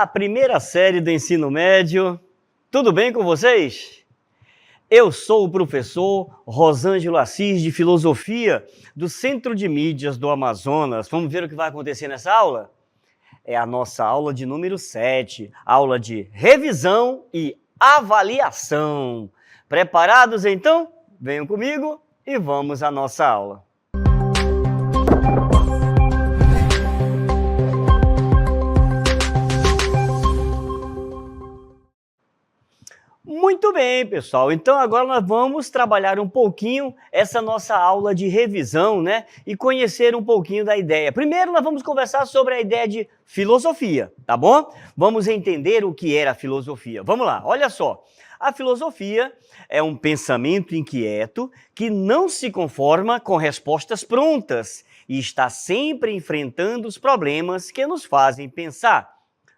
Olá, primeira série do ensino médio. Tudo bem com vocês? Eu sou o professor Rosângelo Assis, de Filosofia, do Centro de Mídias do Amazonas. Vamos ver o que vai acontecer nessa aula? É a nossa aula de número 7, aula de revisão e avaliação. Preparados, então? Venham comigo e vamos à nossa aula. Muito bem, pessoal. Então agora nós vamos trabalhar um pouquinho essa nossa aula de revisão, né? E conhecer um pouquinho da ideia. Primeiro nós vamos conversar sobre a ideia de filosofia, tá bom? Vamos entender o que era a filosofia. Vamos lá, olha só. A filosofia é um pensamento inquieto que não se conforma com respostas prontas e está sempre enfrentando os problemas que nos fazem pensar.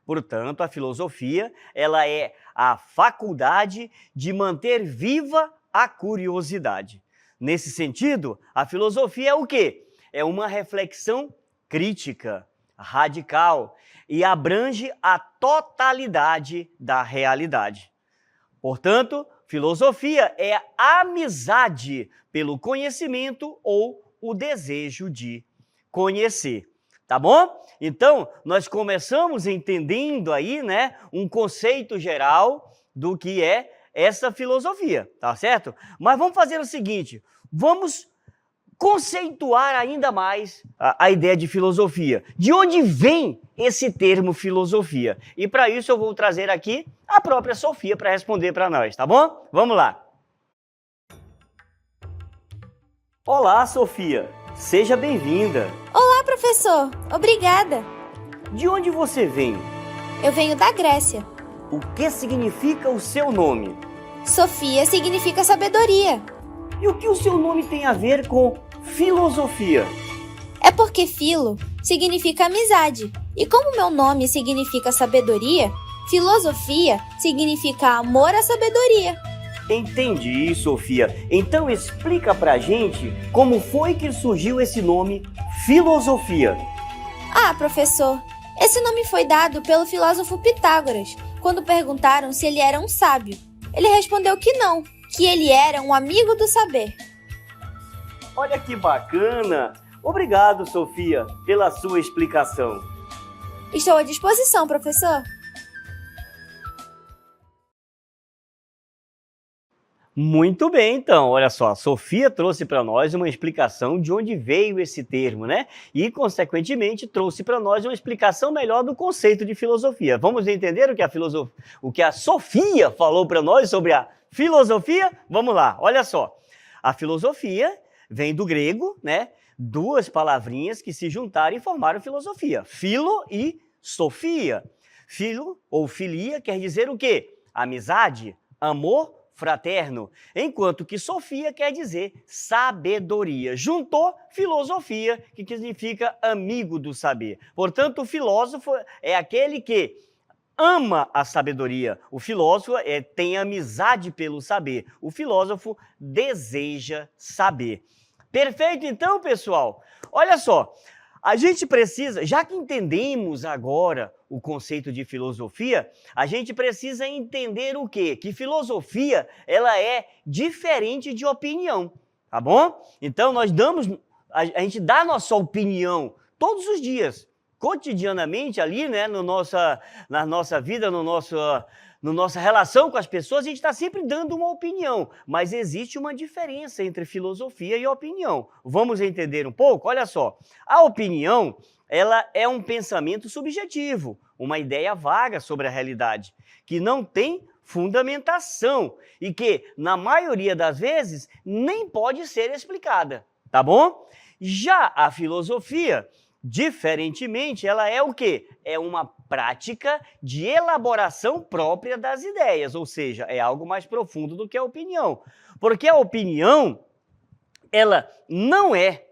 Portanto, a filosofia, ela é a faculdade de manter viva a curiosidade. Nesse sentido, a filosofia é o quê? É uma reflexão crítica, radical e abrange a totalidade da realidade. Portanto, filosofia é a amizade pelo conhecimento ou o desejo de conhecer. Tá bom? Então, nós começamos entendendo aí, né, um conceito geral do que é essa filosofia, tá certo? Mas vamos fazer o seguinte, vamos conceituar ainda mais a ideia de filosofia. De onde vem esse termo filosofia? E para isso eu vou trazer aqui a própria Sofia para responder para nós, tá bom? Vamos lá. Olá, Sofia. Seja bem-vinda. Olá, professor. Obrigada. De onde você vem? Eu venho da Grécia. O que significa o seu nome? Sofia significa sabedoria. E o que o seu nome tem a ver com filosofia? É porque filo significa amizade. E como meu nome significa sabedoria, filosofia significa amor à sabedoria. Entendi, Sofia. Então explica pra gente como foi que surgiu esse nome filosofia. Ah, professor, esse nome foi dado pelo filósofo Pitágoras, quando perguntaram se ele era um sábio. Ele respondeu que não, que ele era um amigo do saber. Olha que bacana! Obrigado, Sofia, pela sua explicação. Estou à disposição, professor. Muito bem, então, olha só, a Sofia trouxe para nós uma explicação de onde veio esse termo, né? E, consequentemente, trouxe para nós uma explicação melhor do conceito de filosofia. Vamos entender o que a Sofia falou para nós sobre a filosofia? Vamos lá, olha só. A filosofia vem do grego, né? Duas palavrinhas que se juntaram e formaram filosofia. Filo e sofia. Filo ou filia quer dizer o quê? Amizade, amor, fraterno, enquanto que Sofia quer dizer sabedoria. Juntou filosofia, que significa amigo do saber. Portanto, o filósofo é aquele que ama a sabedoria. O filósofo tem amizade pelo saber. O filósofo deseja saber. Perfeito, então, pessoal? Olha só, a gente precisa, já que entendemos agora o conceito de filosofia, a gente precisa entender o quê? Que filosofia, ela é diferente de opinião, tá bom? Então, a gente dá a nossa opinião todos os dias, cotidianamente ali, né, na nossa vida, na nossa relação com as pessoas, a gente está sempre dando uma opinião, mas existe uma diferença entre filosofia e opinião. Vamos entender um pouco? Olha só, a opinião, ela é um pensamento subjetivo, uma ideia vaga sobre a realidade, que não tem fundamentação e que, na maioria das vezes, nem pode ser explicada, tá bom? Já a filosofia, diferentemente, ela é o quê? É uma prática de elaboração própria das ideias, ou seja, é algo mais profundo do que a opinião. Porque a opinião, ela não é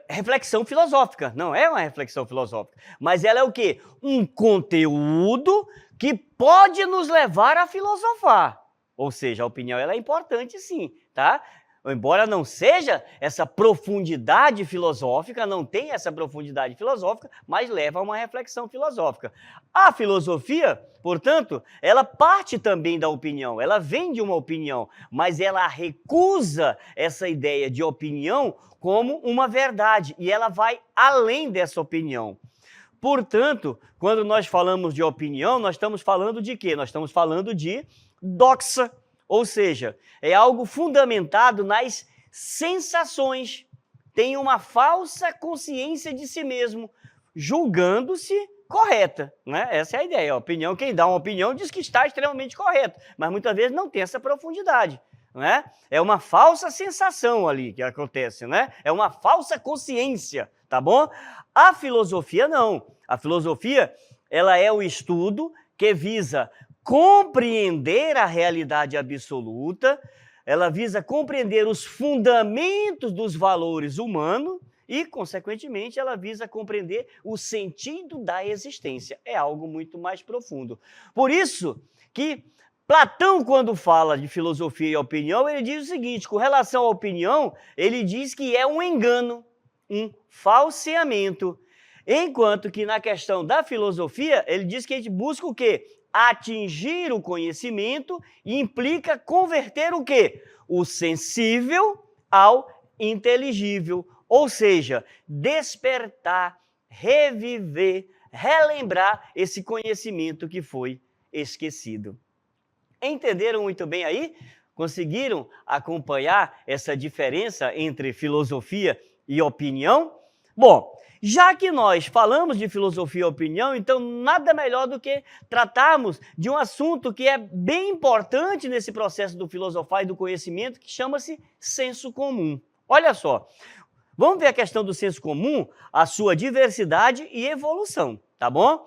reflexão filosófica, não é uma reflexão filosófica, mas ela é o quê? Um conteúdo que pode nos levar a filosofar. Ou seja, a opinião ela é importante sim, tá? embora não seja essa profundidade filosófica, não tenha essa profundidade filosófica, mas leva a uma reflexão filosófica. A filosofia, portanto, ela parte também da opinião, ela vem de uma opinião, mas ela recusa essa ideia de opinião como uma verdade, e ela vai além dessa opinião. Portanto, quando nós falamos de opinião, nós estamos falando de quê? Nós estamos falando de doxa, ou seja, é algo fundamentado nas sensações. Tem uma falsa consciência de si mesmo, julgando-se correta, né? Essa é a ideia. A opinião, quem dá uma opinião diz que está extremamente correto, mas muitas vezes não tem essa profundidade, né? É uma falsa sensação ali que acontece, né? É uma falsa consciência, tá bom? A filosofia não. A filosofia, ela é o estudo que visa compreender a realidade absoluta, ela visa compreender os fundamentos dos valores humanos e, consequentemente, ela visa compreender o sentido da existência. É algo muito mais profundo. Por isso que Platão, quando fala de filosofia e opinião, ele diz o seguinte, com relação à opinião, ele diz que é um engano, um falseamento, enquanto que na questão da filosofia, ele diz que a gente busca o quê? Atingir o conhecimento implica converter o quê? O sensível ao inteligível, ou seja, despertar, reviver, relembrar esse conhecimento que foi esquecido. Entenderam muito bem aí? Conseguiram acompanhar essa diferença entre filosofia e opinião? Bom, já que nós falamos de filosofia e opinião, então nada melhor do que tratarmos de um assunto que é bem importante nesse processo do filosofar e do conhecimento, que chama-se senso comum. Olha só, vamos ver a questão do senso comum, a sua diversidade e evolução, tá bom?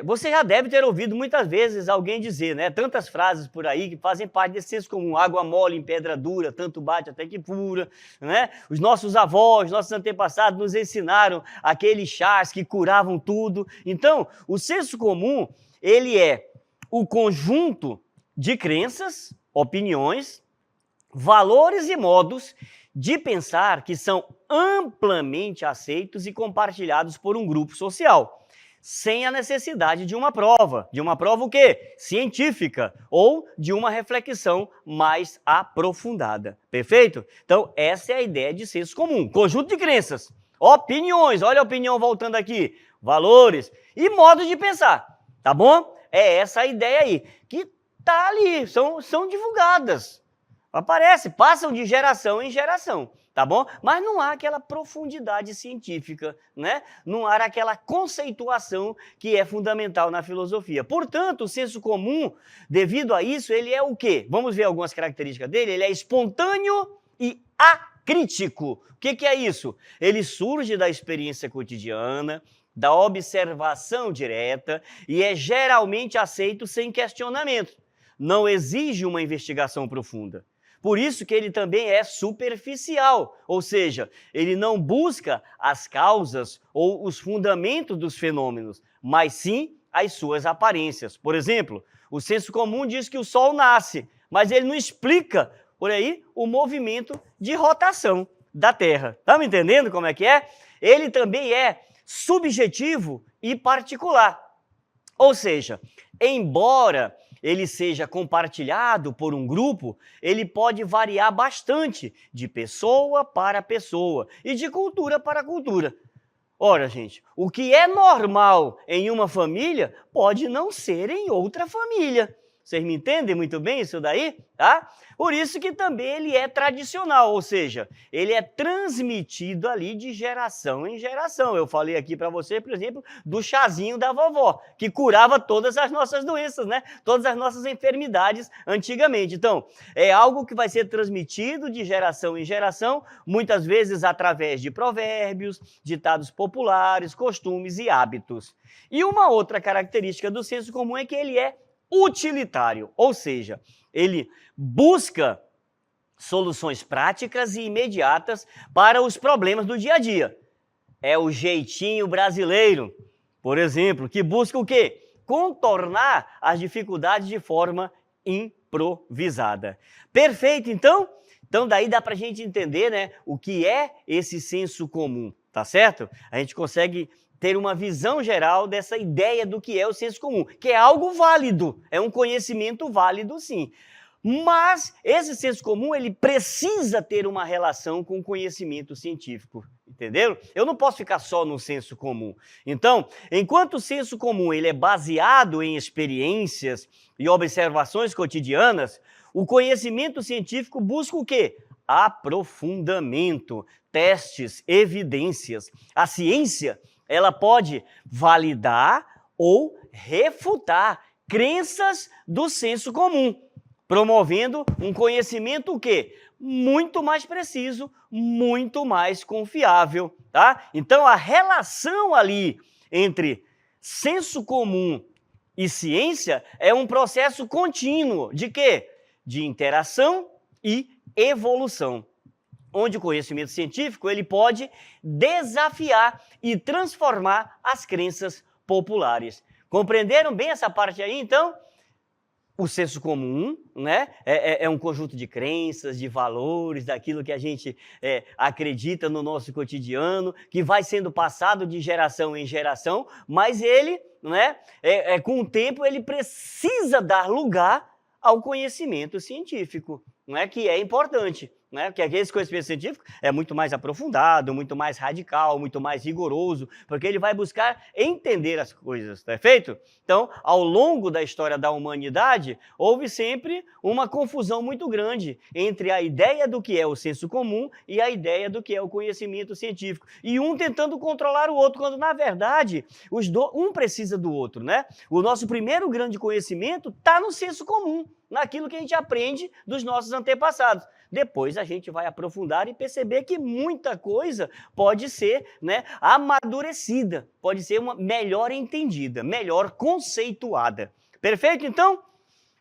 Você já deve ter ouvido muitas vezes alguém dizer, né? Tantas frases por aí que fazem parte desse senso comum. Água mole em pedra dura, tanto bate até que fura, né? Os nossos avós, nossos antepassados nos ensinaram aqueles chás que curavam tudo. Então, o senso comum, ele é o conjunto de crenças, opiniões, valores e modos de pensar que são amplamente aceitos e compartilhados por um grupo social, sem a necessidade de uma prova. De uma prova o quê? Científica, ou de uma reflexão mais aprofundada. Perfeito? Então, essa é a ideia de senso comum. Conjunto de crenças, opiniões, olha a opinião voltando aqui, valores e modos de pensar, tá bom? É essa a ideia aí, que tá ali, são divulgadas. Aparece, passam de geração em geração, tá bom? Mas não há aquela profundidade científica, né? Não há aquela conceituação que é fundamental na filosofia. Portanto, o senso comum, devido a isso, ele é o quê? Vamos ver algumas características dele. Ele é espontâneo e acrítico. O que é isso? Ele surge da experiência cotidiana, da observação direta e é geralmente aceito sem questionamento. Não exige uma investigação profunda. Por isso que ele também é superficial, ou seja, ele não busca as causas ou os fundamentos dos fenômenos, mas sim as suas aparências. Por exemplo, o senso comum diz que o Sol nasce, mas ele não explica, por aí, o movimento de rotação da Terra. Tá me entendendo como é que é? Ele também é subjetivo e particular. Ou seja, embora ele seja compartilhado por um grupo, ele pode variar bastante de pessoa para pessoa e de cultura para cultura. Ora, gente, o que é normal em uma família pode não ser em outra família. Vocês me entendem muito bem isso daí? Tá? Por isso que também ele é tradicional, ou seja, ele é transmitido ali de geração em geração. Eu falei aqui para você, por exemplo, do chazinho da vovó, que curava todas as nossas doenças, né? Todas as nossas enfermidades antigamente. Então, é algo que vai ser transmitido de geração em geração, muitas vezes através de provérbios, ditados populares, costumes e hábitos. E uma outra característica do senso comum é que ele é utilitário, ou seja, ele busca soluções práticas e imediatas para os problemas do dia a dia. É o jeitinho brasileiro, por exemplo, que busca o quê? Contornar as dificuldades de forma improvisada. Perfeito, então? Então, daí dá para a gente entender, né, o que é esse senso comum, tá certo? A gente consegue ter uma visão geral dessa ideia do que é o senso comum, que é algo válido, é um conhecimento válido, sim. Mas esse senso comum, ele precisa ter uma relação com o conhecimento científico, entenderam? Eu não posso ficar só no senso comum. Então, enquanto o senso comum ele é baseado em experiências e observações cotidianas, o conhecimento científico busca o quê? Aprofundamento, testes, evidências. A ciência, ela pode validar ou refutar crenças do senso comum, promovendo um conhecimento o quê? Muito mais preciso, muito mais confiável, tá? Então, a relação ali entre senso comum e ciência é um processo contínuo de quê? De interação e evolução, onde o conhecimento científico ele pode desafiar e transformar as crenças populares. Compreenderam bem essa parte aí, então? O senso comum, né, é um conjunto de crenças, de valores, daquilo que a gente acredita no nosso cotidiano, que vai sendo passado de geração em geração, mas ele, né, com o tempo, ele precisa dar lugar ao conhecimento científico, né, que é importante. Né? Porque esse conhecimento científico é muito mais aprofundado, muito mais radical, muito mais rigoroso, porque ele vai buscar entender as coisas, perfeito? Então, ao longo da história da humanidade, houve sempre uma confusão muito grande entre a ideia do que é o senso comum e a ideia do que é o conhecimento científico. E um tentando controlar o outro, quando, na verdade, um precisa do outro, né? O nosso primeiro grande conhecimento está no senso comum, naquilo que a gente aprende dos nossos antepassados. Depois a gente vai aprofundar e perceber que muita coisa pode ser, né, amadurecida, pode ser melhor entendida, melhor conceituada. Perfeito, então?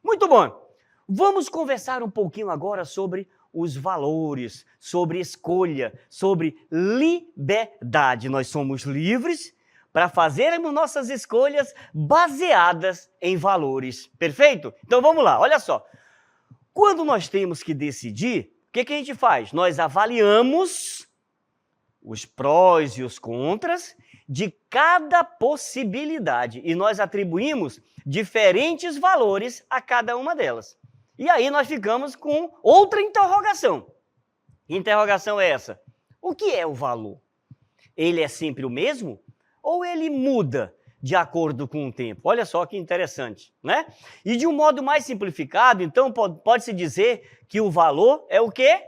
Muito bom. Vamos conversar um pouquinho agora sobre os valores, sobre escolha, sobre liberdade. Nós somos livres para fazermos nossas escolhas baseadas em valores. Perfeito? Então vamos lá, olha só. Quando nós temos que decidir, o que a gente faz? Nós avaliamos os prós e os contras de cada possibilidade e nós atribuímos diferentes valores a cada uma delas. E aí nós ficamos com outra interrogação. Que interrogação é essa? O que é o valor? Ele é sempre o mesmo ou ele muda de acordo com o tempo? Olha só que interessante, né? E de um modo mais simplificado, então, pode-se dizer que o valor é o quê?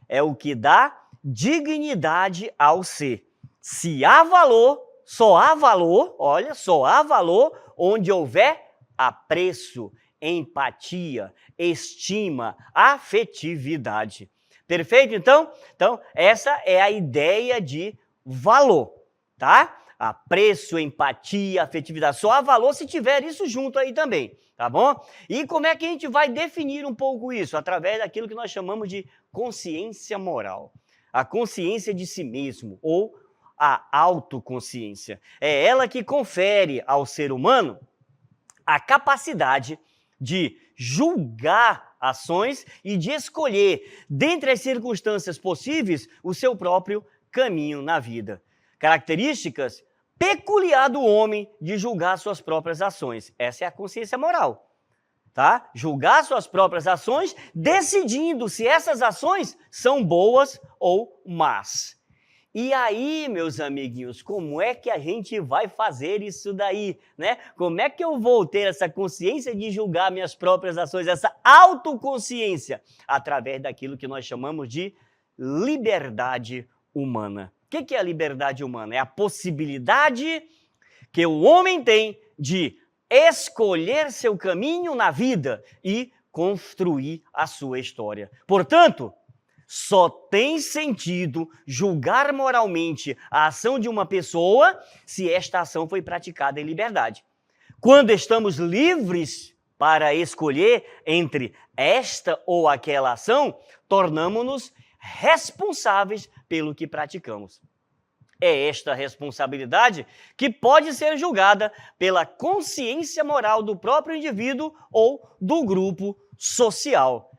É o que dá dignidade ao ser. Se há valor, só há valor, olha, só há valor onde houver apreço, empatia, estima, afetividade. Perfeito, então? Então, essa é a ideia de valor, tá? Apreço, empatia, afetividade. Só há valor se tiver isso junto aí também, tá bom? E como é que a gente vai definir um pouco isso? Através daquilo que nós chamamos de consciência moral. A consciência de si mesmo, ou a autoconsciência. É ela que confere ao ser humano a capacidade de julgar ações e de escolher, dentre as circunstâncias possíveis, o seu próprio caminho na vida. Características peculiar do homem de julgar suas próprias ações. Essa é a consciência moral, tá? Julgar suas próprias ações, decidindo se essas ações são boas ou más. E aí, meus amiguinhos, como é que a gente vai fazer isso daí, né? Como é que eu vou ter essa consciência de julgar minhas próprias ações, essa autoconsciência? Através daquilo que nós chamamos de liberdade humana. O que é a liberdade humana? É a possibilidade que o homem tem de escolher seu caminho na vida e construir a sua história. Portanto, só tem sentido julgar moralmente a ação de uma pessoa se esta ação foi praticada em liberdade. Quando estamos livres para escolher entre esta ou aquela ação, tornamos-nos responsáveis pelo que praticamos. É esta responsabilidade que pode ser julgada pela consciência moral do próprio indivíduo ou do grupo social.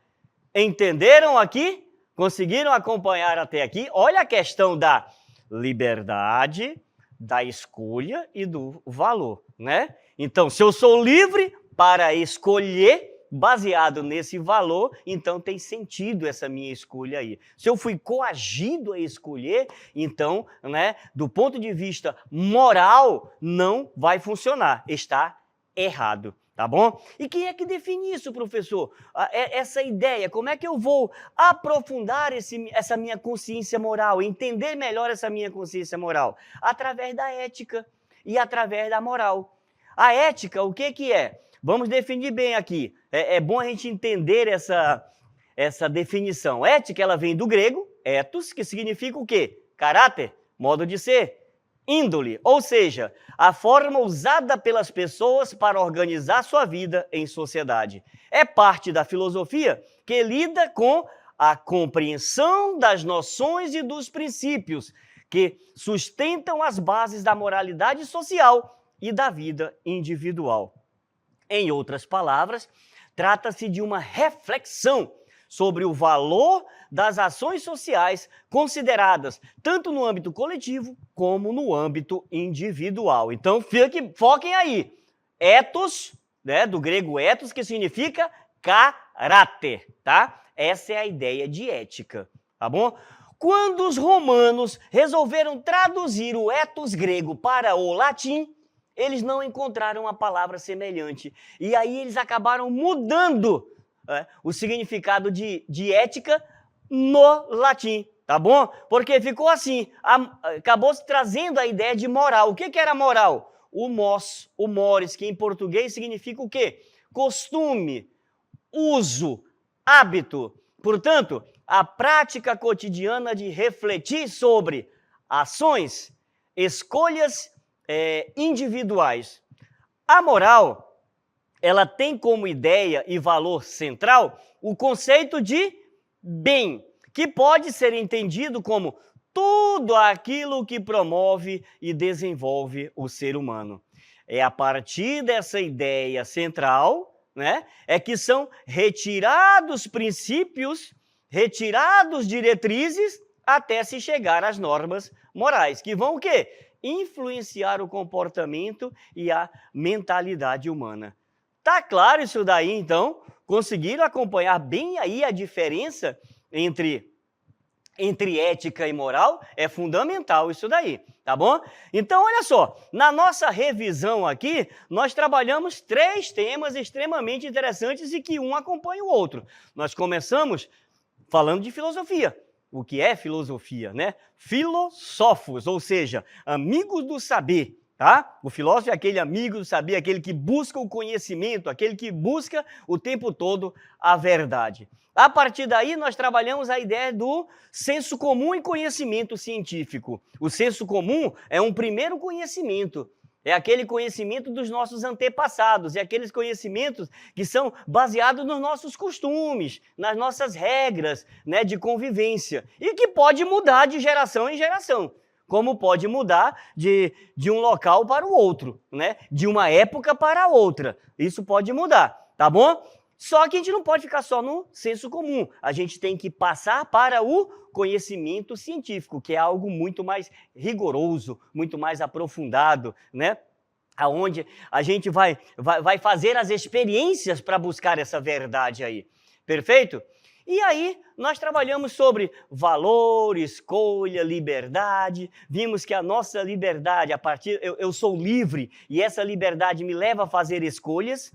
Entenderam aqui? Conseguiram acompanhar até aqui? Olha a questão da liberdade, da escolha e do valor, né? Então, se eu sou livre para escolher, baseado nesse valor, então tem sentido essa minha escolha aí. Se eu fui coagido a escolher, então, né, do ponto de vista moral, não vai funcionar, está errado. Tá bom? E quem é que define isso, professor? Essa ideia, como é que eu vou aprofundar essa minha consciência moral, entender melhor essa minha consciência moral? Através da ética e através da moral. A ética, o que que é? Vamos definir bem aqui. É bom a gente entender essa definição. Ética, ela vem do grego, ethos, que significa o quê? Caráter, modo de ser. Índole, ou seja, a forma usada pelas pessoas para organizar sua vida em sociedade. É parte da filosofia que lida com a compreensão das noções e dos princípios que sustentam as bases da moralidade social e da vida individual. Em outras palavras, trata-se de uma reflexão sobre o valor das ações sociais consideradas tanto no âmbito coletivo como no âmbito individual. Então, foquem aí. Ethos, né, do grego ethos, que significa caráter, tá? Essa é a ideia de ética, tá bom? Quando os romanos resolveram traduzir o ethos grego para o latim, eles não encontraram uma palavra semelhante. E aí eles acabaram mudando o significado de ética no latim, tá bom? Porque ficou assim, acabou se trazendo a ideia de moral. O que era moral? O mores, que em português significa o quê? Costume, uso, hábito. Portanto, a prática cotidiana de refletir sobre ações, escolhas individuais. A moral, ela tem como ideia e valor central o conceito de bem, que pode ser entendido como tudo aquilo que promove e desenvolve o ser humano. É a partir dessa ideia central, né, que são retirados princípios, retirados diretrizes, até se chegar às normas morais, que vão o quê? Influenciar o comportamento e a mentalidade humana. Tá claro isso daí, então? Conseguiram acompanhar bem aí a diferença entre ética e moral? É fundamental isso daí, tá bom? Então, olha só, na nossa revisão aqui, nós trabalhamos 3 temas extremamente interessantes e que um acompanha o outro. Nós começamos falando de filosofia. O que é filosofia, né? Filósofos, ou seja, amigos do saber. Tá? O filósofo é aquele amigo do saber, aquele que busca o conhecimento, aquele que busca o tempo todo a verdade. A partir daí, nós trabalhamos a ideia do senso comum e conhecimento científico. O senso comum é um primeiro conhecimento, é aquele conhecimento dos nossos antepassados, é aqueles conhecimentos que são baseados nos nossos costumes, nas nossas regras, né, de convivência, e que pode mudar de geração em geração. Como pode mudar de um local para o outro, né? De uma época para outra. Isso pode mudar, tá bom? Só que a gente não pode ficar só no senso comum. A gente tem que passar para o conhecimento científico, que é algo muito mais rigoroso, muito mais aprofundado, né? Aonde a gente vai fazer as experiências para buscar essa verdade aí. Perfeito? E aí, nós trabalhamos sobre valor, escolha, liberdade. Vimos que a nossa liberdade, eu sou livre e essa liberdade me leva a fazer escolhas.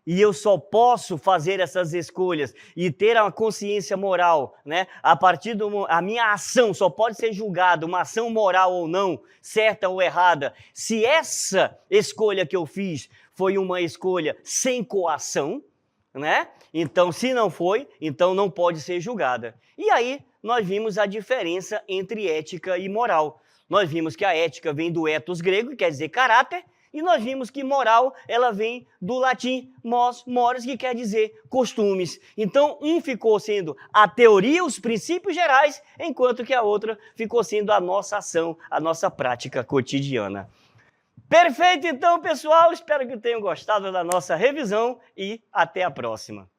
E eu só posso fazer essas escolhas e ter uma consciência moral, né? A partir a minha ação só pode ser julgada, uma ação moral ou não, certa ou errada, se essa escolha que eu fiz foi uma escolha sem coação, né? Então, se não foi, então não pode ser julgada. E aí, nós vimos a diferença entre ética e moral. Nós vimos que a ética vem do ethos grego, que quer dizer caráter, e nós vimos que moral, ela vem do latim mores, que quer dizer costumes. Então, um ficou sendo a teoria, os princípios gerais, enquanto que a outra ficou sendo a nossa ação, a nossa prática cotidiana. Perfeito, então, pessoal. Espero que tenham gostado da nossa revisão e até a próxima.